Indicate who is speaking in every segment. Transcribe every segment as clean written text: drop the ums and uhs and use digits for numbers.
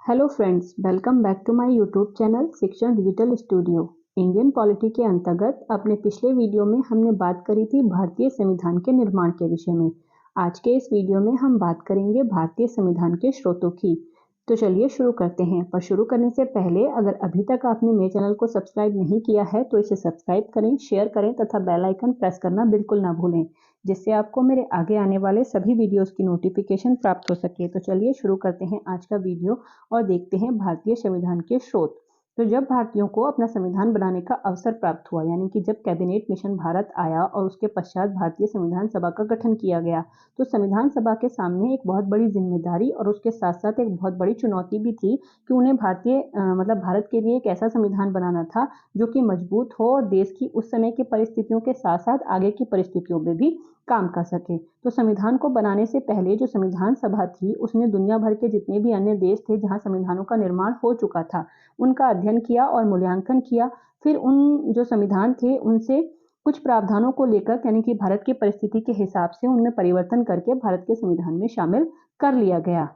Speaker 1: Hello friends, welcome back to my YouTube channel शिक्षण digital studio. Indian polity के अंतर्गत अपने पिछले वीडियो में हमने बात करी थी भारतीय संविधान के निर्माण के विषय में। आज के इस वीडियो में हम बात करेंगे भारतीय संविधान के स्रोतों की। तो चलिए शुरू करते हैं। पर शुरू करने से पहले अगर अभी तक आपने मेरे चैनल को सब्सक्राइब नहीं किया है तो इसे सब्सक्राइब करें, शेयर करें तथा बेल आइकन प्रेस करना बिल्कुल ना भूलें, जिससे आपको मेरे आगे आने वाले सभी वीडियोस की नोटिफिकेशन प्राप्त हो सके। तो चलिए शुरू करते हैं आज का वीडियो और देखते हैं भारतीय संविधान के स्रोत। तो जब भारतीयों को अपना संविधान बनाने का अवसर प्राप्त हुआ, यानी कि जब कैबिनेट मिशन भारत आया और उसके पश्चात भारतीय संविधान सभा का गठन किया गया, तो संविधान सभा के सामने एक बहुत बड़ी जिम्मेदारी और उसके साथ साथ एक बहुत बड़ी चुनौती भी थी कि उन्हें भारत के लिए एक ऐसा संविधान बनाना था जो कि मजबूत हो और देश की उस समय की परिस्थितियों के साथ साथ आगे की परिस्थितियों में भी काम कर सके। तो संविधान को बनाने से पहले जो संविधान सभा थी उसने दुनिया भर के जितने भी अन्य देश थे जहां संविधानों का निर्माण हो चुका था उनका अध्ययन किया और मूल्यांकन किया। फिर उन जो संविधान थे उनसे कुछ प्रावधानों को लेकर, यानी कि भारत की परिस्थिति के हिसाब से उनमें परिवर्तन करके भारत के संविधान में शामिल कर लिया गया।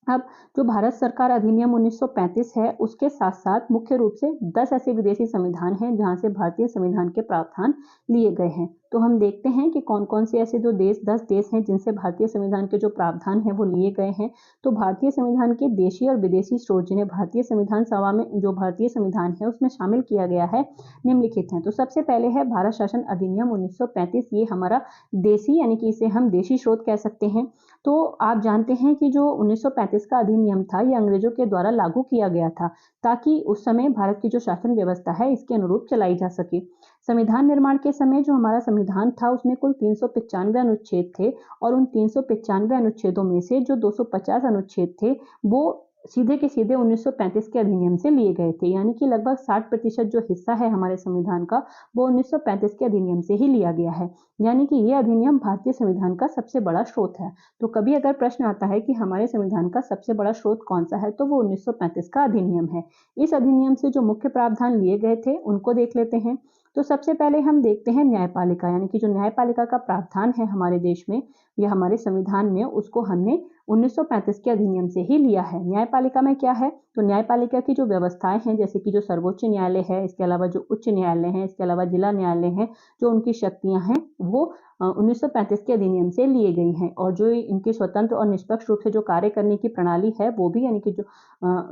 Speaker 1: अब जो भारत सरकार अधिनियम 1935 है उसके साथ साथ मुख्य रूप से 10 ऐसे विदेशी संविधान हैं जहां से भारतीय संविधान के प्रावधान लिए गए हैं। तो हम देखते हैं कि कौन कौन से ऐसे जो 10 देश हैं जिनसे भारतीय संविधान के जो प्रावधान हैं वो लिए गए हैं। तो भारतीय संविधान के देशी और विदेशी स्रोत जिन्हें भारतीय संविधान सभा में जो भारतीय संविधान है उसमें शामिल किया गया है निम्नलिखित हैं। तो सबसे पहले है भारत शासन अधिनियम 1935। ये हमारा देशी, यानी कि इसे हम देशी स्रोत कह सकते हैं। तो आप जानते हैं कि जो 1935 का अधिनियम था ये अंग्रेजों के द्वारा लागू किया गया था ताकि उस समय भारत की जो शासन व्यवस्था है इसके अनुरूप चलाई जा सके। संविधान निर्माण के समय जो हमारा संविधान था उसमें कुल 395 अनुच्छेद थे और उन 395 अनुच्छेदों में से जो 250 अनुच्छेद थे वो सीधे के सीधे 1935 के अधिनियम से लिए गए थे, यानी कि लगभग 60% जो हिस्सा है हमारे संविधान का वो 1935 के अधिनियम से ही लिया गया है। यानी कि ये अधिनियम भारतीय संविधान का सबसे बड़ा स्रोत है। तो कभी अगर प्रश्न आता है कि हमारे संविधान का सबसे बड़ा स्रोत कौन सा है तो वो 1935 का अधिनियम है। इस अधिनियम से जो मुख्य प्रावधान लिए गए थे उनको देख लेते हैं। तो सबसे पहले हम देखते हैं न्यायपालिका, यानी कि जो न्यायपालिका का प्रावधान है हमारे देश में या हमारे संविधान में उसको हमने 1935 के अधिनियम से ही लिया है। न्यायपालिका में क्या है, तो न्यायपालिका की जो व्यवस्थाएं हैं जैसे कि जो सर्वोच्च न्यायालय है, इसके अलावा जो उच्च न्यायालय है, इसके अलावा जिला न्यायालय है, जो उनकी शक्तियां हैं वो 1935 के अधिनियम से लिए गई हैं। और जो इनकी स्वतंत्र और निष्पक्ष रूप से जो कार्य करने की प्रणाली है वो भी, यानी कि जो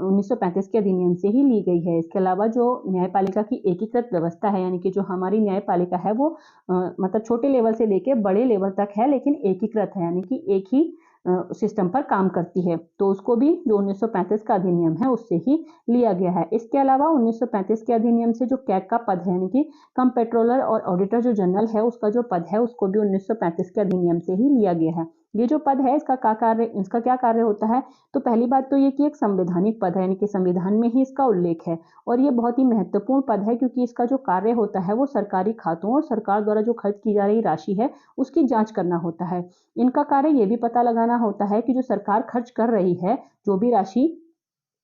Speaker 1: 1935 के अधिनियम से ही ली गई है। इसके अलावा जो न्यायपालिका की एकीकृत व्यवस्था है, यानी कि जो हमारी न्यायपालिका है वो मतलब छोटे लेवल से लेकर बड़े लेवल तक है लेकिन एकीकृत है, यानी कि एक ही सिस्टम पर काम करती है। तो उसको भी जो 1935 का अधिनियम है उससे ही लिया गया है। इसके अलावा 1935 के अधिनियम से जो कैग का पद है, यानी कि कंप्ट्रोलर और ऑडिटर जो जनरल है उसका जो पद है उसको भी 1935 के अधिनियम से ही लिया गया है। ये जो पद है इसका क्या कार्य होता है, तो पहली बात तो ये कि एक संवैधानिक पद है, यानी कि संविधान में ही इसका उल्लेख है और ये बहुत ही महत्वपूर्ण पद है क्योंकि इसका जो कार्य होता है वो सरकारी खातों और सरकार द्वारा जो खर्च की जा रही राशि है उसकी जांच करना होता है। इनका कार्य ये भी पता लगाना होता है कि जो सरकार खर्च कर रही है जो भी राशि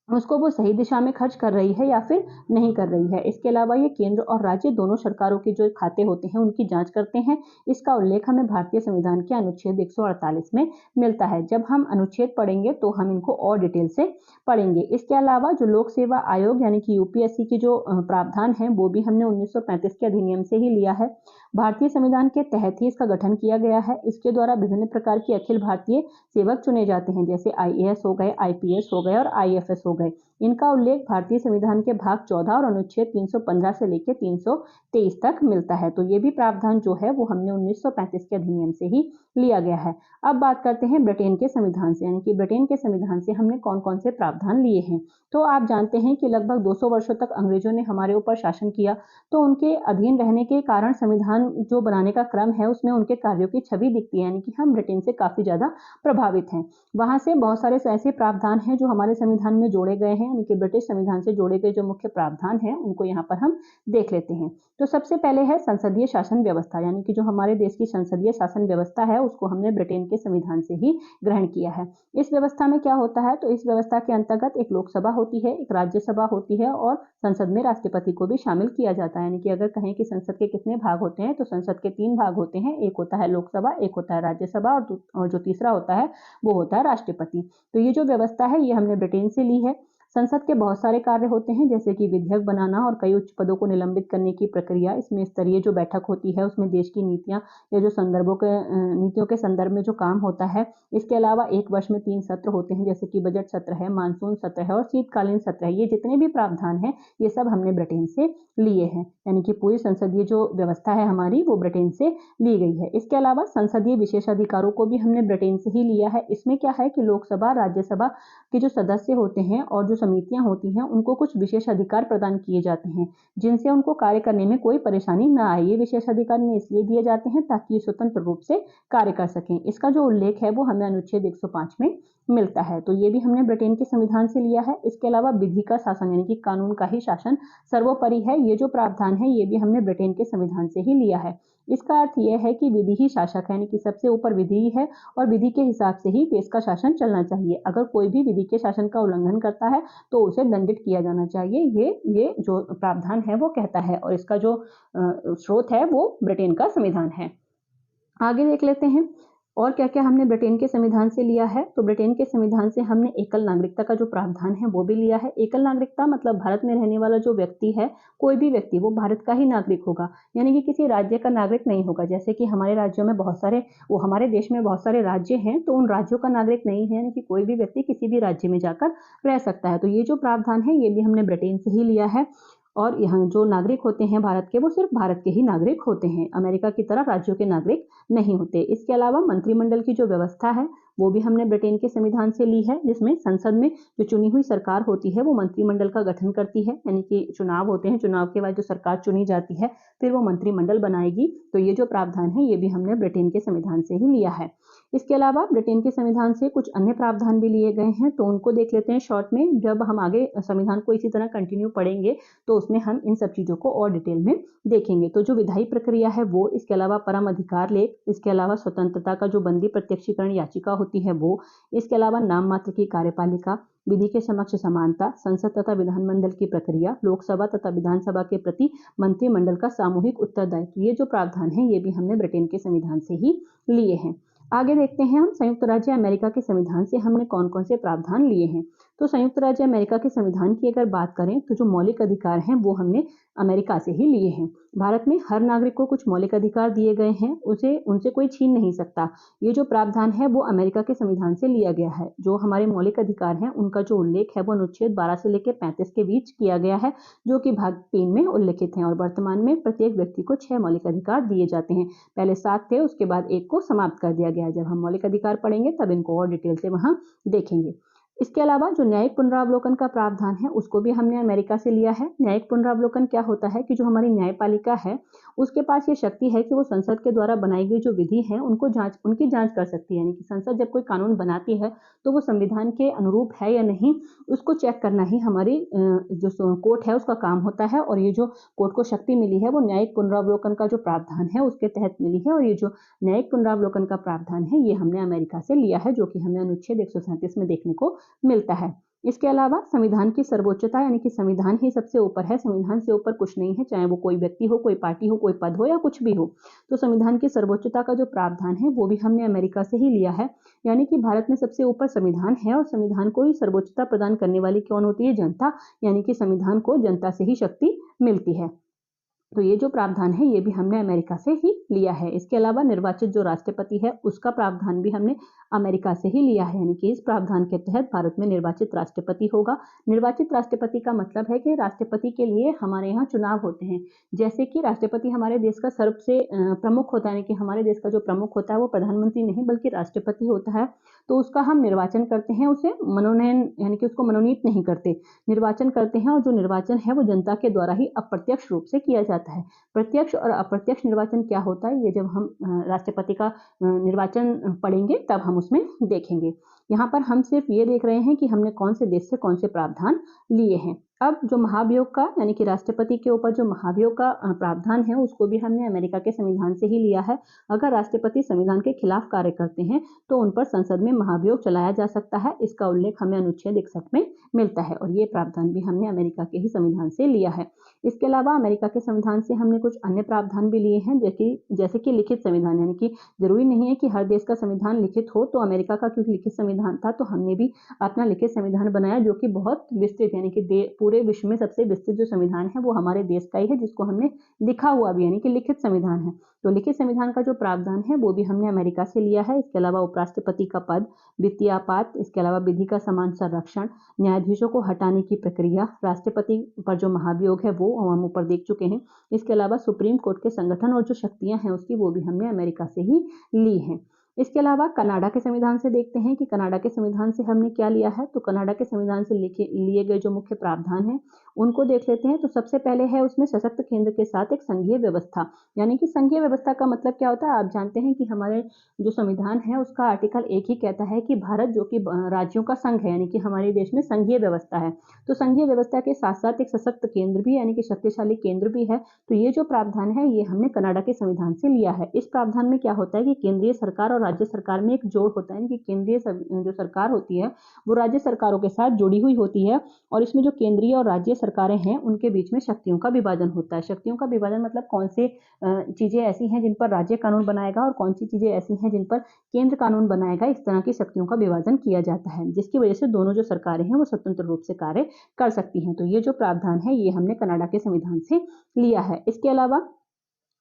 Speaker 1: उसको वो सही दिशा में खर्च कर रही है या फिर नहीं कर रही है। इसके अलावा ये केंद्र और राज्य दोनों सरकारों के जो खाते होते हैं उनकी जांच करते हैं। इसका उल्लेख हमें भारतीय संविधान के अनुच्छेद 148 में मिलता है। जब हम अनुच्छेद पढ़ेंगे तो हम इनको और डिटेल से पढ़ेंगे। इसके अलावा जो लोक सेवा आयोग यानी कि यूपीएससी की जो प्रावधान है वो भी हमने 1935 के अधिनियम से ही लिया है। भारतीय संविधान के तहत ही इसका गठन किया गया है। इसके द्वारा विभिन्न प्रकार की अखिल भारतीय सेवक चुने जाते हैं, जैसे आईएएस हो गए, आईपीएस हो गए और आईएफएस हो गए। इनका उल्लेख भारतीय संविधान के भाग 14 और अनुच्छेद 315 से लेकर 323 तक मिलता है। तो ये भी प्रावधान जो है वो हमने 1935 के अधिनियम से ही लिया गया है। अब बात करते हैं ब्रिटेन के संविधान से, यानी कि ब्रिटेन के संविधान से हमने कौन कौन से प्रावधान लिए हैं। तो आप जानते हैं कि लगभग 200 वर्षों तक अंग्रेजों ने हमारे ऊपर शासन किया, तो उनके अधीन रहने के कारण संविधान जो बनाने का क्रम है उसमें उनके कार्यों की छवि दिखती है, यानी कि हम ब्रिटेन से काफी ज्यादा प्रभावित हैं। वहां से बहुत सारे ऐसे प्रावधान हैं जो हमारे संविधान में जोड़े गए हैं यानी कि ब्रिटिश संविधान से जोड़े गए जो मुख्य प्रावधान हैं उनको यहाँ पर हम देख लेते हैं। तो सबसे पहले है संसदीय शासन व्यवस्था, यानी कि जो हमारे देश की संसदीय शासन व्यवस्था है उसको हमने ब्रिटेन के संविधान से ही ग्रहण किया है। इस व्यवस्था में क्या होता है, तो इस व्यवस्था के अंतर्गत एक लोकसभा होती है, एक राज्यसभा होती है और संसद में राष्ट्रपति को भी शामिल किया जाता है। यानी कि अगर कहें कि संसद के कितने भाग होते हैं, तो संसद के 3 भाग होते हैं, एक होता है लोकसभा, एक होता है राज्यसभा और जो तीसरा होता है वो होता है राष्ट्रपति। तो ये जो व्यवस्था है ये हमने ब्रिटेन से ली है। संसद के बहुत सारे कार्य होते हैं, जैसे कि विधेयक बनाना और कई उच्च पदों को निलंबित करने की प्रक्रिया। इसमें स्तरीय जो बैठक होती है उसमें देश की नीतियां या जो नीतियों के संदर्भ में जो काम होता है। इसके अलावा एक वर्ष में 3 सत्र होते हैं, जैसे कि बजट सत्र है, मानसून सत्र है और शीतकालीन सत्र है। ये जितने भी प्रावधान हैं ये सब हमने ब्रिटेन से लिए हैं, यानी कि पूरी संसदीय जो व्यवस्था है हमारी वो ब्रिटेन से ली गई है। इसके अलावा संसदीय विशेषाधिकारों को भी हमने ब्रिटेन से ही लिया है। इसमें क्या है कि लोकसभा, राज्यसभा के जो सदस्य होते हैं और जो समितियां होती हैं उनको कुछ विशेष अधिकार प्रदान किए जाते हैं, जिनसे उनको कार्य करने में कोई परेशानी ना आए। ये विशेष अधिकार इसलिए दिए जाते हैं ताकि ये स्वतंत्र रूप से कार्य कर सकें। इसका जो उल्लेख है वो हमें अनुच्छेद 105 में मिलता है। तो ये भी हमने ब्रिटेन के संविधान से लिया है। इसके अलावा विधि का शासन, यानी कि कानून का ही शासन सर्वोपरि है, ये जो प्रावधान है ये भी हमने ब्रिटेन के संविधान से ही लिया है। इसका अर्थ यह है कि विधि ही शासक है, यानी कि सबसे ऊपर विधि है और विधि के हिसाब से ही देश का शासन चलना चाहिए। अगर कोई भी विधि के शासन का उल्लंघन करता है तो उसे दंडित किया जाना चाहिए, ये जो प्रावधान है वो कहता है और इसका जो स्रोत है वो ब्रिटेन का संविधान है। आगे देख लेते हैं और क्या क्या हमने ब्रिटेन के संविधान से लिया है। तो ब्रिटेन के संविधान से हमने एकल नागरिकता का जो प्रावधान है वो भी लिया है। एकल नागरिकता मतलब भारत में रहने वाला जो व्यक्ति है, कोई भी व्यक्ति, वो भारत का ही नागरिक होगा, यानी कि किसी राज्य का नागरिक नहीं होगा। जैसे कि हमारे राज्यों में हमारे देश में बहुत सारे राज्य हैं, तो उन राज्यों का नागरिक नहीं है, यानी कि कोई भी व्यक्ति किसी भी राज्य में जाकर रह सकता है। तो ये जो प्रावधान है ये भी हमने ब्रिटेन से ही लिया है और यहाँ जो नागरिक होते हैं भारत के, वो सिर्फ भारत के ही नागरिक होते हैं, अमेरिका की तरह राज्यों के नागरिक नहीं होते। इसके अलावा मंत्रिमंडल की जो व्यवस्था है वो भी हमने ब्रिटेन के संविधान से ली है, जिसमें संसद में जो चुनी हुई सरकार होती है वो मंत्रिमंडल का गठन करती है, यानी कि चुनाव होते हैं, चुनाव के बाद जो सरकार चुनी जाती है फिर वो मंत्रिमंडल बनाएगी। तो ये जो प्रावधान है ये भी हमने ब्रिटेन के संविधान से ही लिया है। इसके अलावा ब्रिटेन के संविधान से कुछ अन्य प्रावधान भी लिए गए हैं, तो उनको देख लेते हैं शॉर्ट में। जब हम आगे संविधान को इसी तरह कंटिन्यू पढ़ेंगे तो उसमें हम इन सब चीजों को और डिटेल में देखेंगे। तो जो विधायी प्रक्रिया है वो, इसके अलावा परम अधिकार लेख, इसके अलावा स्वतंत्रता का जो बंदी प्रत्यक्षीकरण याचिका होती है वो, इसके अलावा नाम मात्र की कार्यपालिका, विधि के समक्ष समानता, संसद तथा विधानमंडल की प्रक्रिया, लोकसभा तथा विधानसभा के प्रति मंत्रिमंडल का सामूहिक उत्तरदायित्व, ये जो प्रावधान है ये भी हमने ब्रिटेन के संविधान से ही लिए हैं। आगे देखते हैं हम संयुक्त राज्य अमेरिका के संविधान से हमने कौन कौन से प्रावधान लिए हैं। तो संयुक्त राज्य अमेरिका के संविधान की अगर बात करें तो जो मौलिक अधिकार हैं वो हमने अमेरिका से ही लिए हैं। भारत में हर नागरिक को कुछ मौलिक अधिकार दिए गए हैं, उनसे कोई छीन नहीं सकता। ये जो प्रावधान है वो अमेरिका के संविधान से लिया गया है। जो हमारे मौलिक अधिकार हैं उनका जो उल्लेख है वो अनुच्छेद 12 से लेकर 35 के बीच किया गया है, जो कि भाग 3 में उल्लिखित है। और वर्तमान में प्रत्येक व्यक्ति को 6 मौलिक अधिकार दिए जाते हैं। पहले 7 थे, उसके बाद 1 को समाप्त कर दिया गया है। जब हम मौलिक अधिकार पढ़ेंगे तब इनको और डिटेल से वहां देखेंगे। इसके अलावा जो न्यायिक पुनरावलोकन का प्रावधान है उसको भी हमने अमेरिका से लिया है। न्यायिक पुनरावलोकन क्या होता है कि जो हमारी न्यायपालिका है उसके पास ये शक्ति है कि वो संसद के द्वारा बनाई गई जो विधि है उनकी जांच कर सकती है। यानी कि संसद जब कोई कानून बनाती है तो वो संविधान के अनुरूप है या नहीं, उसको चेक करना ही हमारी जो कोर्ट है उसका काम होता है। और ये जो कोर्ट को शक्ति मिली है वो न्यायिक पुनरावलोकन का जो प्रावधान है उसके तहत मिली है। और ये जो न्यायिक पुनरावलोकन का प्रावधान है ये हमने अमेरिका से लिया है, जो कि हमें अनुच्छेद 137 में देखने को मिलता है। इसके अलावा संविधान की सर्वोच्चता, यानी कि संविधान ही सबसे ऊपर है, संविधान से ऊपर कुछ नहीं है, चाहे वो कोई व्यक्ति हो, कोई पार्टी हो, कोई पद हो या कुछ भी हो। तो संविधान की सर्वोच्चता का जो प्रावधान है वो भी हमने अमेरिका से ही लिया है। यानी कि भारत में सबसे ऊपर संविधान है और संविधान को ही सर्वोच्चता प्रदान करने वाली कौन होती है? जनता। यानी कि संविधान को जनता से ही शक्ति मिलती है। तो ये जो प्रावधान है ये भी हमने अमेरिका से ही लिया है। इसके अलावा निर्वाचित जो राष्ट्रपति है उसका प्रावधान भी हमने अमेरिका से ही लिया है। यानी कि इस प्रावधान के तहत भारत में निर्वाचित राष्ट्रपति होगा। निर्वाचित राष्ट्रपति का मतलब है कि राष्ट्रपति के लिए हमारे यहाँ चुनाव होते हैं। जैसे कि राष्ट्रपति हमारे देश का सबसे प्रमुख होता है, यानी कि हमारे देश का जो प्रमुख होता है वो प्रधानमंत्री नहीं बल्कि राष्ट्रपति होता है। तो उसका हम निर्वाचन करते हैं, उसे मनोनयन यानी कि उसको मनोनीत नहीं करते, निर्वाचन करते हैं। और जो निर्वाचन है वो जनता के द्वारा ही अप्रत्यक्ष रूप से किया जाता जाता है। प्रत्यक्ष और अप्रत्यक्ष निर्वाचन क्या होता है, ये जब हम राष्ट्रपति का निर्वाचन पढ़ेंगे तब हम उसमें देखेंगे। यहाँ पर हम सिर्फ ये देख रहे हैं कि हमने कौन से देश से कौन से प्रावधान लिए हैं। अब जो महाभियोग का यानी कि राष्ट्रपति के ऊपर जो महाभियोग का प्रावधान है, उसको भी हमने अमेरिका के संविधान से ही लिया है। अगर राष्ट्रपति संविधान के खिलाफ कार्य करते हैं तो उन पर संसद में महाभियोग चलाया जा सकता है। इसका उल्लेख हमें अनुच्छेद 61 में मिलता है और ये प्रावधान भी हमने अमेरिका के ही संविधान से लिया है। इसके अलावा अमेरिका के संविधान से हमने कुछ अन्य प्रावधान भी लिए हैं, जैसे कि लिखित संविधान, यानी कि जरूरी नहीं है कि हर देश का संविधान लिखित हो। तो अमेरिका का क्योंकि लिखित संविधान था तो हमने भी अपना लिखित संविधान बनाया, जो कि बहुत विस्तृत, यानी कि पूरे विश्व में सबसे विस्तृत जो संविधान है वो हमारे देश का ही है, जिसको हमने लिखा हुआ भी यानी कि लिखित संविधान है। तो लिखित संविधान का जो प्रावधान है वो भी हमने अमेरिका से लिया है। इसके अलावा उपराष्ट्रपति का पद, वित्तीय आपात, इसके अलावा विधि का समान संरक्षण, न्यायाधीशों को हटाने की प्रक्रिया, राष्ट्रपति पर जो महाभियोग है वो हम ऊपर देख चुके हैं। इसके अलावा सुप्रीम कोर्ट के संगठन और जो शक्तियां हैं उसकी, वो भी हमने अमेरिका से ही ली हैं। इसके अलावा कनाडा के संविधान से देखते हैं कि कनाडा के संविधान से हमने क्या लिया है। तो कनाडा के संविधान से लिए गए जो मुख्य प्रावधान हैं उनको देख लेते हैं। तो सबसे पहले है उसमें सशक्त केंद्र के साथ एक संघीय व्यवस्था, यानी कि संघीय व्यवस्था का मतलब क्या होता है, आप जानते हैं कि हमारे जो संविधान है उसका आर्टिकल 1 ही कहता है कि भारत जो कि राज्यों का संघ है, यानी कि हमारे देश में संघीय व्यवस्था है। तो संघीय व्यवस्था के साथ साथ एक सशक्त केंद्र भी, यानी कि शक्तिशाली केंद्र भी है। तो ये जो प्रावधान है ये हमने कनाडा के संविधान से लिया है। इस प्रावधान में क्या होता है कि केंद्रीय सरकार और राज्य सरकार में एक जोड़ होता है कि केंद्रीय जो सरकार होती है वो राज्य सरकारों के साथ जुड़ी हुई होती है, और इसमें जो केंद्रीय और राज्य सरकारें हैं उनके बीच में शक्तियों का विभाजन होता है। शक्तियों का विभाजन मतलब कौन से चीजें ऐसी हैं जिन पर राज्य कानून बनाएगा और कौन सी चीजें ऐसी हैं जिन पर केंद्र कानून बनाएगा। इस तरह की शक्तियों का विभाजन किया जाता है, जिसकी वजह से दोनों जो सरकारें हैं वो स्वतंत्र रूप से कार्य कर सकती हैं। तो ये जो प्रावधान है ये हमने कनाडा के संविधान से लिया है। इसके अलावा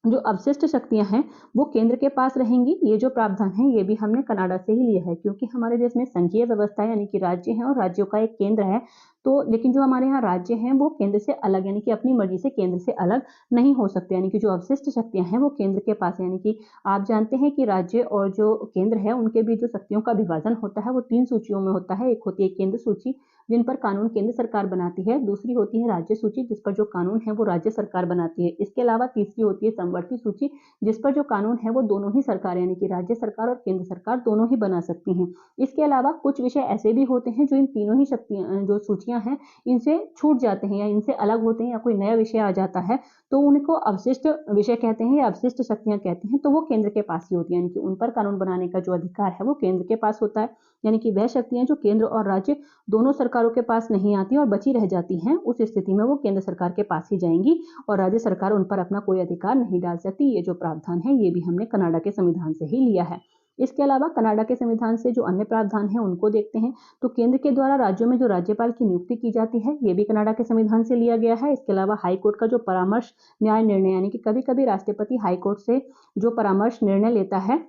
Speaker 1: जो अवशिष्ट शक्तियां हैं वो केंद्र के पास रहेंगी। ये जो प्रावधान है ये भी हमने कनाडा से ही लिया है, क्योंकि हमारे देश में संघीय व्यवस्था है, यानी कि राज्य हैं और राज्यों का एक केंद्र है। तो लेकिन जो हमारे यहाँ राज्य हैं वो केंद्र से अलग, यानी कि अपनी मर्जी से केंद्र से अलग नहीं हो सकते, यानी कि जो अवशिष्ट शक्तियां हैं वो केंद्र के पास है। यानी कि आप जानते हैं कि राज्य और जो केंद्र है उनके बीच जो शक्तियों का विभाजन होता है वो 3 सूचियों में होता है। एक होती है केंद्र सूची जिन पर कानून केंद्र सरकार बनाती है, दूसरी होती है राज्य सूची जिस पर जो कानून है वो राज्य सरकार बनाती है। इसके अलावा तीसरी होती है समवर्ती सूची जिस पर जो कानून है वो दोनों ही सरकार, यानी कि राज्य सरकार और केंद्र सरकार दोनों ही बना सकती हैं। इसके अलावा कुछ विषय ऐसे भी होते हैं जो इन तीनों ही शक्तियां जो सूचियां हैं इनसे छूट जाते हैं या इनसे अलग होते हैं, या कोई नया विषय आ जाता है तो उनको अवशिष्ट विषय कहते हैं या अवशिष्ट शक्तियां कहते हैं। तो वो केंद्र के पास ही होती है, यानी कि उन पर कानून बनाने का जो अधिकार है वो केंद्र के पास होता है। यानी कि वह शक्तियां जो केंद्र और राज्य दोनों सरकारों के पास नहीं आती और बची रह जाती हैं, उस स्थिति में वो केंद्र सरकार के पास ही जाएंगी और राज्य सरकार उन पर अपना कोई अधिकार नहीं डाल सकती। ये जो प्रावधान है ये भी हमने कनाडा के संविधान से ही लिया है। इसके अलावा कनाडा के संविधान से जो अन्य प्रावधान हैं उनको देखते हैं। तो केंद्र के द्वारा राज्यों में जो राज्यपाल की नियुक्ति की जाती है ये भी कनाडा के संविधान से लिया गया है। इसके अलावा हाईकोर्ट का जो परामर्श न्याय निर्णय, यानी कि कभी कभी राष्ट्रपति हाईकोर्ट से जो परामर्श निर्णय लेता है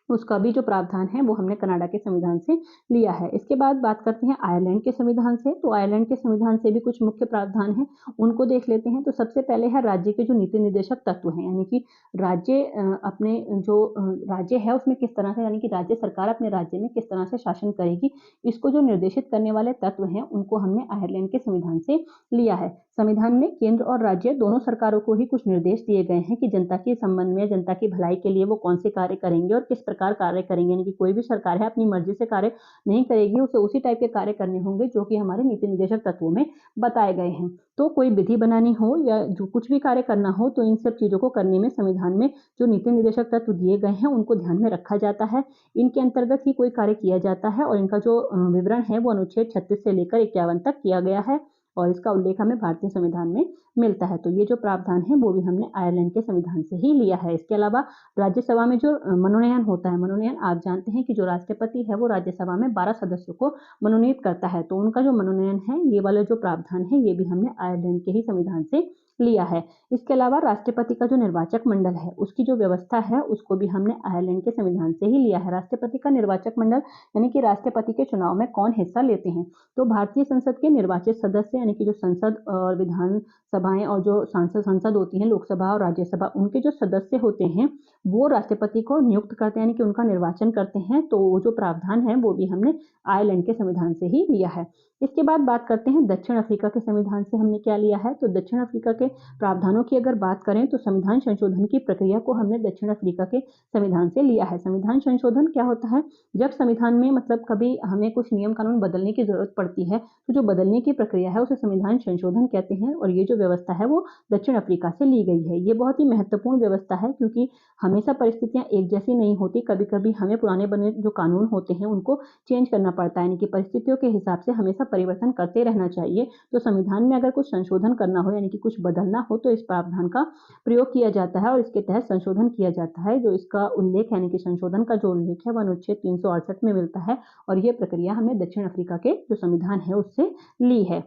Speaker 1: उसका भी जो प्रावधान है वो हमने कनाडा के संविधान से लिया है। इसके बाद बात करते हैं आयरलैंड के संविधान से। तो आयरलैंड के संविधान से भी कुछ मुख्य प्रावधान हैं, उनको देख लेते हैं। तो सबसे पहले है राज्य के जो नीति निर्देशक तत्व हैं, यानी कि राज्य अपने जो राज्य है उसमें किस तरह से, यानी कि राज्य सरकार अपने राज्य में किस तरह से शासन करेगी, इसको जो निर्देशित करने वाले तत्व हैं उनको हमने आयरलैंड के संविधान से लिया है। संविधान में केंद्र और राज्य दोनों सरकारों को ही कुछ निर्देश दिए गए हैं कि जनता के संबंध में, जनता की भलाई के लिए वो कौन से कार्य करेंगे और किस प्रकार कार्य करेंगे। यानी कि कोई भी सरकार है अपनी मर्जी से कार्य नहीं करेगी, उसे उसी टाइप के कार्य करने होंगे जो कि हमारे नीति निर्देशक तत्वों में बताए गए हैं। तो कोई विधि बनानी हो या जो कुछ भी कार्य करना हो तो इन सब चीजों को करने में संविधान में जो नीति निर्देशक तत्व दिए गए हैं उनको ध्यान में रखा जाता है। इनके अंतर्गत ही कोई कार्य किया जाता है और इनका जो विवरण है वो अनुच्छेद 36 से लेकर 51 तक किया गया है और इसका उल्लेख हमें भारतीय संविधान में मिलता है। तो ये जो प्रावधान है वो भी हमने आयरलैंड के संविधान से ही लिया है। इसके अलावा राज्यसभा में जो मनोनयन होता है, मनोनयन आप जानते हैं कि जो राष्ट्रपति है वो राज्यसभा में 12 सदस्यों को मनोनीत करता है। तो उनका जो मनोनयन है ये वाला जो प्रावधान है ये भी हमने आयरलैंड के ही संविधान से लिया है। इसके अलावा राष्ट्रपति का जो निर्वाचक मंडल है उसकी जो व्यवस्था है उसको भी हमने आयरलैंड के संविधान से ही लिया है। राष्ट्रपति का निर्वाचक मंडल यानी कि राष्ट्रपति के चुनाव में कौन हिस्सा लेते हैं, तो भारतीय संसद के निर्वाचित सदस्य यानी कि जो संसद और विधान सभाएं और जो संसद होती हैं, लोकसभा और राज्यसभा, उनके जो सदस्य होते हैं वो राष्ट्रपति को नियुक्त करते हैं यानी कि उनका निर्वाचन करते हैं। तो वो जो प्रावधान है वो भी हमने आयरलैंड के संविधान से ही लिया है। इसके बाद बात करते हैं दक्षिण अफ्रीका के संविधान से हमने क्या लिया है। तो दक्षिण अफ्रीका के प्रावधानों की अगर बात करें तो संविधान संशोधन की प्रक्रिया को हमने दक्षिण अफ्रीका के संविधान से लिया है। संविधान संशोधन क्या होता है? जब संविधान में मतलब कभी हमें कुछ नियम कानून बदलने की जरूरत पड़ती है तो जो बदलने की प्रक्रिया है उसे संविधान संशोधन कहते हैं, और ये जो व्यवस्था है वो दक्षिण अफ्रीका से ली गई है। ये बहुत ही महत्वपूर्ण व्यवस्था है क्योंकि हमेशा परिस्थितियां एक जैसी नहीं होती, कभी कभी हमें पुराने बने जो कानून होते हैं उनको चेंज करना पड़ता है, यानी कि परिस्थितियों के हिसाब से हमेशा परिवर्तन करते रहना चाहिए। तो संविधान में अगर कुछ संशोधन करना हो यानी कि कुछ बदलना हो तो इस प्रावधान का प्रयोग किया जाता है और इसके तहत संशोधन किया जाता है। जो इसका उल्लेख यानी कि संशोधन का जो उल्लेख है वह अनुच्छेद 368 में मिलता है और यह प्रक्रिया हमने दक्षिण अफ्रीका के जो संविधान है उससे ली है।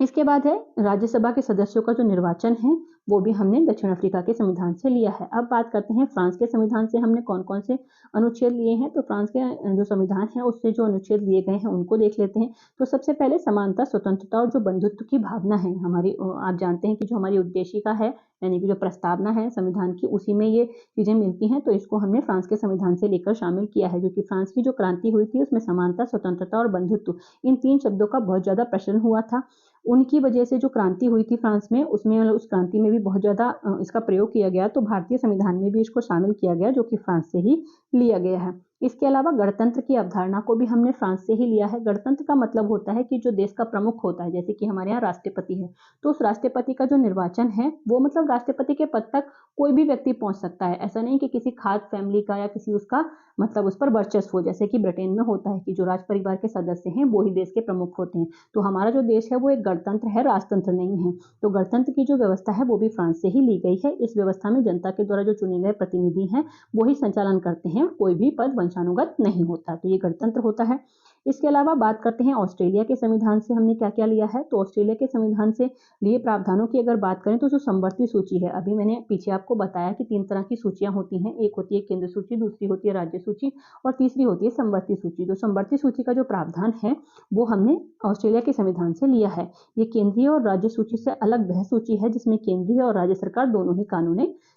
Speaker 1: इसके बाद है राज्यसभा के सदस्यों का जो निर्वाचन है वो भी हमने दक्षिण अफ्रीका के संविधान से लिया है। अब बात करते हैं फ्रांस के संविधान से हमने कौन कौन से अनुच्छेद लिए हैं। तो फ्रांस के जो संविधान है उससे जो अनुच्छेद लिए गए हैं उनको देख लेते हैं। तो सबसे पहले समानता, स्वतंत्रता और जो बंधुत्व की भावना है हमारी, आप जानते हैं कि जो हमारी उद्देशिका है यानी कि जो प्रस्तावना है संविधान की उसी में ये चीजें मिलती हैं। तो इसको हमने फ्रांस के संविधान से लेकर शामिल किया है, क्योंकि फ्रांस की जो क्रांति हुई थी उसमें समानता, स्वतंत्रता और बंधुत्व इन 3 शब्दों का बहुत ज्यादा प्रचलन हुआ था। उनकी वजह से जो क्रांति हुई थी फ्रांस में उसमें उस क्रांति में भी बहुत ज्यादा इसका प्रयोग किया गया। तो भारतीय संविधान में भी इसको शामिल किया गया जो कि फ्रांस से ही लिया गया है। इसके अलावा गणतंत्र की अवधारणा को भी हमने फ्रांस से ही लिया है। गणतंत्र का मतलब होता है कि जो देश का प्रमुख होता है, जैसे कि हमारे यहाँ राष्ट्रपति है, तो उस राष्ट्रपति का जो निर्वाचन है वो मतलब राष्ट्रपति के पद तक कोई भी व्यक्ति पहुंच सकता है। ऐसा नहीं कि किसी खास फैमिली का या किसी उसका मतलब उस पर वर्चस्व हो, जैसे कि ब्रिटेन में होता है कि जो राज परिवार के सदस्य हैं वो ही देश के प्रमुख होते हैं। तो हमारा जो देश है वो एक गणतंत्र है, राजतंत्र नहीं है। तो गणतंत्र की जो व्यवस्था है वो भी फ्रांस से ही ली गई है। इस व्यवस्था में जनता के द्वारा जो चुने गए प्रतिनिधि हैं वो ही संचालन करते हैं, कोई भी पद वंशानुगत नहीं होता। तो ये गणतंत्र होता है। इसके अलावा बात करते हैं ऑस्ट्रेलिया के संविधान से हमने क्या क्या लिया है। तो ऑस्ट्रेलिया के संविधान से लिए प्रावधानों की अगर बात करें तो जो समवर्ती सूची है, अभी मैंने पीछे आपको बताया कि 3 तरह की सूचियां होती हैं। एक होती है केंद्र सूची, दूसरी होती है राज्य सूची और तीसरी होती है समवर्ती सूची। तो समवर्ती सूची का जो प्रावधान है वो हमने ऑस्ट्रेलिया के संविधान से लिया है। ये केंद्रीय और राज्य सूची से अलग वह सूची है जिसमें केंद्रीय और राज्य सरकार दोनों ही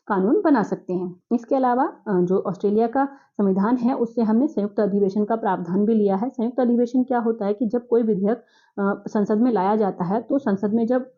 Speaker 1: कानून बना सकते हैं। इसके अलावा जो ऑस्ट्रेलिया का संविधान है उससे हमने संयुक्त अधिवेशन का प्रावधान भी लिया है। संयुक्त अधिवेशन क्या होता है कि जब कोई विधेयक संसद में लाया जाता है तो संसद में जब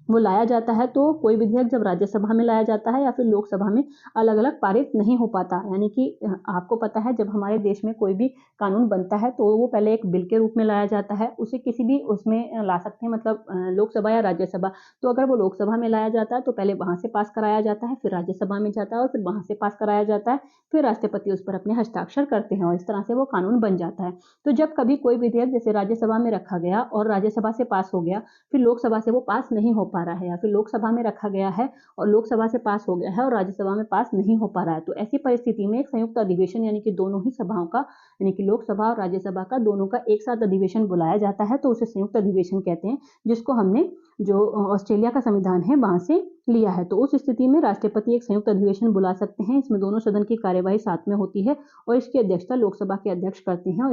Speaker 1: वो लाया जाता है तो कोई विधेयक जब राज्यसभा में लाया जाता है या फिर लोकसभा में अलग अलग पारित नहीं हो पाता। यानी कि आपको पता है जब हमारे देश में कोई भी कानून बनता है तो वो पहले एक बिल के रूप में लाया जाता है, उसे किसी भी उसमें ला सकते हैं, मतलब लोकसभा या राज्यसभा। तो अगर वो लोकसभा में लाया जाता है तो पहले वहां से पास कराया जाता है, फिर राज्यसभा में जाता है और फिर वहां से पास कराया जाता है, फिर राष्ट्रपति उस पर अपने हस्ताक्षर करते हैं और इस तरह से वो कानून बन जाता है। तो जब कभी कोई विधेयक जैसे राज्यसभा में रखा गया और राज्यसभा से पास हो गया, फिर लोकसभा से वो पास नहीं हो पा रहा है, या फिर लोकसभा में रखा गया है और लोकसभा से पास हो गया है और राज्यसभा में पास नहीं हो पा रहा है, तो ऐसी परिस्थिति में एक संयुक्त अधिवेशन यानी कि दोनों ही सभाओं का यानी कि लोकसभा और राज्यसभा का दोनों का एक साथ अधिवेशन बुलाया जाता है, तो उसे संयुक्त अधिवेशन कहते हैं, जिसको हमने जो ऑस्ट्रेलिया का संविधान है वहां से लिया है। तो उस स्थिति में राष्ट्रपति एक संयुक्त अधिवेशन बुला सकते हैं। इसमें दोनों सदन की कार्यवाही साथ में होती है और इसकी अध्यक्षता लोकसभा के अध्यक्ष करते हैं और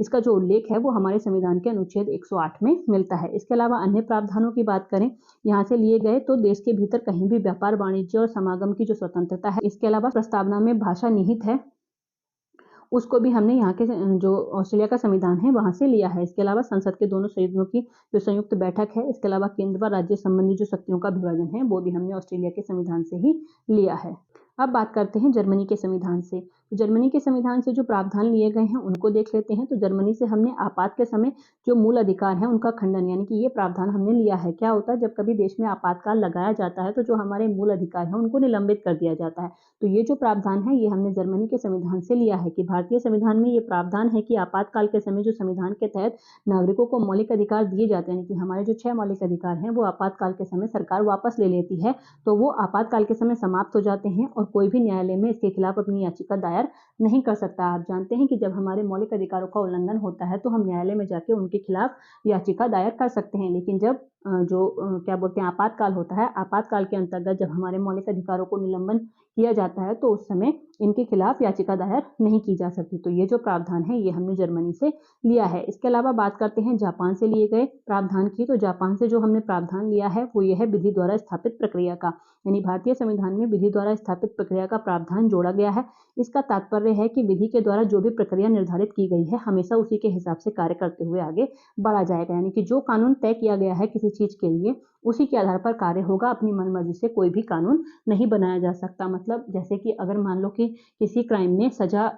Speaker 1: इसका जो उल्लेख है वो हमारे संविधान के अनुच्छेद 108 में मिलता है। इसके अलावा अन्य प्रावधानों की बात करें यहाँ से लिए गए तो देश के भीतर कहीं भी व्यापार, वाणिज्य और समागम की जो स्वतंत्रता है, इसके अलावा प्रस्तावना में भाषा निहित है उसको भी हमने यहाँ के जो ऑस्ट्रेलिया का संविधान है वहां से लिया है। इसके अलावा संसद के दोनों सदनों की जो संयुक्त बैठक है, इसके अलावा केंद्र व राज्य संबंधी जो शक्तियों का विभाजन है वो भी हमने ऑस्ट्रेलिया के संविधान से ही लिया है। अब बात करते हैं जर्मनी के संविधान से। जर्मनी के संविधान से जो प्रावधान लिए गए हैं उनको देख लेते हैं। तो जर्मनी से हमने आपात के समय जो मूल अधिकार है उनका खंडन यानी कि ये प्रावधान हमने लिया है। क्या होता है जब कभी देश में आपातकाल लगाया जाता है तो जो हमारे मूल अधिकार है उनको निलंबित कर दिया जाता है। तो ये जो प्रावधान है ये हमने जर्मनी के संविधान से लिया है कि भारतीय संविधान में ये प्रावधान है कि आपातकाल के समय जो संविधान के तहत नागरिकों को मौलिक अधिकार दिए जाते हैं कि हमारे जो 6 मौलिक अधिकार हैं वो आपातकाल के समय सरकार वापस ले लेती है, तो वो आपातकाल के समय समाप्त हो जाते हैं और कोई भी न्यायालय में इसके खिलाफ अपनी याचिका दायर नहीं कर सकता। आप जानते हैं कि जब हमारे मौलिक अधिकारों का उल्लंघन होता है तो हम न्यायालय में जाके उनके खिलाफ याचिका दायर कर सकते हैं, लेकिन जब क्या बोलते हैं आपातकाल होता है, आपातकाल के अंतर्गत जब हमारे मौलिक अधिकारों को निलंबन किया जाता है तो उस समय इनके खिलाफ याचिका दायर नहीं की जा सकती। तो ये जो प्रावधान है ये हमने जर्मनी से लिया है। इसके अलावा बात करते हैं जापान से लिए गए प्रावधान की। तो जापान से जो हमने प्रावधान लिया है वो ये है विधि द्वारा स्थापित प्रक्रिया का, यानी भारतीय संविधान में विधि द्वारा स्थापित प्रक्रिया का प्रावधान जोड़ा गया है। इसका तात्पर्य है कि विधि के द्वारा जो भी प्रक्रिया निर्धारित की गई है हमेशा उसी के हिसाब से कार्य करते हुए आगे बढ़ा जाएगा, यानी कि जो कानून तय किया गया है किसी किसी चीज़ के लिए उसी के आधार पर कार्य होगा, अपनी मनमर्जी से कोई भी कानून नहीं बनाया जा सकता। मतलब जैसे कि अगर मान लो कि किसी क्राइम में सज़ा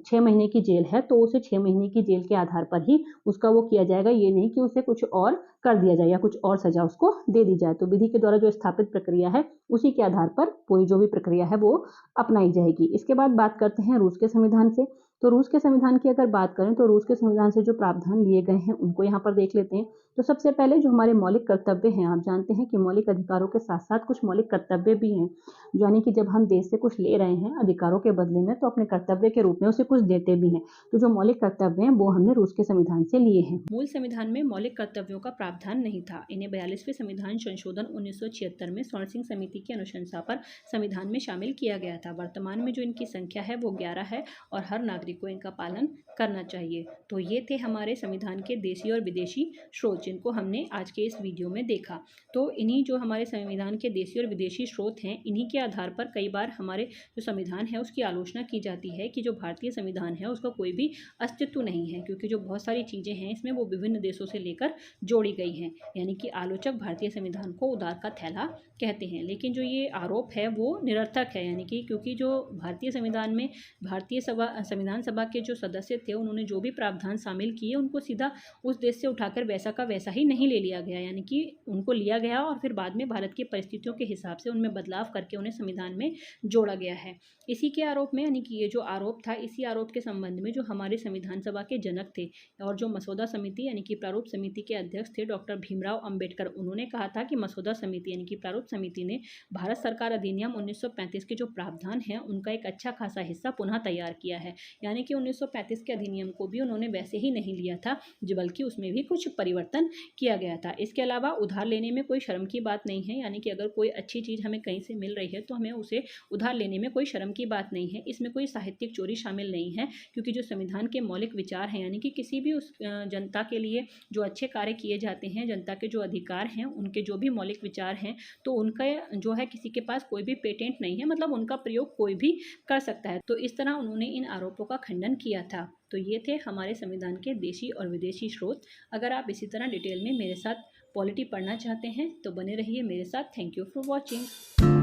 Speaker 1: 6 महीने की जेल है, तो उसे 6 महीने की जेल के आधार पर ही उसका वो किया जाएगा, ये नहीं कि उसे कुछ और कर दिया जाए या कुछ और सज़ा उसको दे दी जाए। तो विधि के द्वारा जो स्थापित प्रक्रिया है, उसी के आधार पर पूरी जो भी प्रक्रिया है वो अपनाई जाएगी। इसके बाद बात करते हैं रूस के संविधान से। तो रूस के संविधान की अगर बात करें तो रूस के संविधान से जो प्रावधान लिए गए हैं उनको यहाँ पर देख लेते हैं। तो सबसे पहले जो हमारे मौलिक कर्तव्य हैं, आप जानते हैं कि मौलिक अधिकारों के साथ-साथ कुछ मौलिक कर्तव्य भी हैं। यानी कि जब हम देश से कुछ ले रहे हैं अधिकारों के बदले में, तो अपने कर्तव्य के रूप में उसे कुछ देते भी हैं। तो जो मौलिक कर्तव्य हैं वो हमने रूस के संविधान से लिए हैं। मूल संविधान में मौलिक कर्तव्यों का प्रावधान नहीं था। इन्हें 42वें संविधान संशोधन 1976 में स्वर्ण सिंह समिति की अनुशंसा पर संविधान में शामिल किया गया था। वर्तमान में जो इनकी संख्या है वो 11 है और हर नागरिक को इनका पालन करना चाहिए। तो ये थे हमारे संविधान के देशी और विदेशी स्रोत, जिनको हमने आज के इस वीडियो में देखा। तो इन्हीं जो हमारे संविधान के देशी और विदेशी स्रोत हैं, इन्हीं के आधार पर कई बार हमारे जो संविधान है उसकी आलोचना की जाती है कि जो भारतीय संविधान है उसका कोई भी अस्तित्व नहीं है, क्योंकि जो बहुत सारी चीज़ें हैं इसमें वो विभिन्न देशों से लेकर जोड़ी गई हैं। यानी कि आलोचक भारतीय संविधान को उधार का थैला कहते हैं। लेकिन जो ये आरोप है वो निरर्थक है, यानी कि क्योंकि जो भारतीय संविधान में भारतीय संविधान सभा के जो सदस्य थे उन्होंने जो भी प्रावधान शामिल किए उनको सीधा उस देश से उठाकर वैसा का वैसा ही नहीं ले लिया गया, यानी कि उनको लिया गया और फिर बाद में भारत की परिस्थितियों के हिसाब से उनमें बदलाव करके उन्हें संविधान में जोड़ा गया है। इसी के आरोप में, यानी कि ये जो आरोप था, इसी आरोप के संबंध में जो हमारे संविधान सभा के जनक थे और जो मसौदा समिति यानी कि प्रारूप समिति के अध्यक्ष थे डॉक्टर भीमराव अंबेडकर, उन्होंने कहा था कि मसौदा समिति यानी कि प्रारूप समिति ने भारत सरकार अधिनियम 1935 के जो प्रावधान हैं उनका एक अच्छा खासा हिस्सा पुनः तैयार किया है। यानी कि 1935 के अधिनियम को भी उन्होंने वैसे ही नहीं लिया था, बल्कि उसमें भी कुछ परिवर्तन किया गया था। इसके अलावा उधार लेने में कोई शर्म की बात नहीं है, यानी कि अगर कोई अच्छी चीज़ हमें कहीं से मिल रही है तो हमें उसे उधार लेने में कोई शर्म की बात नहीं है। इसमें कोई साहित्यिक चोरी शामिल नहीं है, क्योंकि जो संविधान के मौलिक विचार हैं, यानी कि किसी भी उस जनता के लिए जो अच्छे कार्य किए जाते हैं, जनता के जो अधिकार हैं, उनके जो भी मौलिक विचार हैं, तो उनका जो है किसी के पास कोई भी पेटेंट नहीं है, मतलब उनका प्रयोग कोई भी कर सकता है। तो इस तरह उन्होंने इन आरोपों का खंडन किया था। तो ये थे हमारे संविधान के देशी और विदेशी स्रोत। अगर आप इसी तरह डिटेल में मेरे साथ पॉलिटी पढ़ना चाहते हैं तो बने रहिए मेरे साथ। Thank you for watching.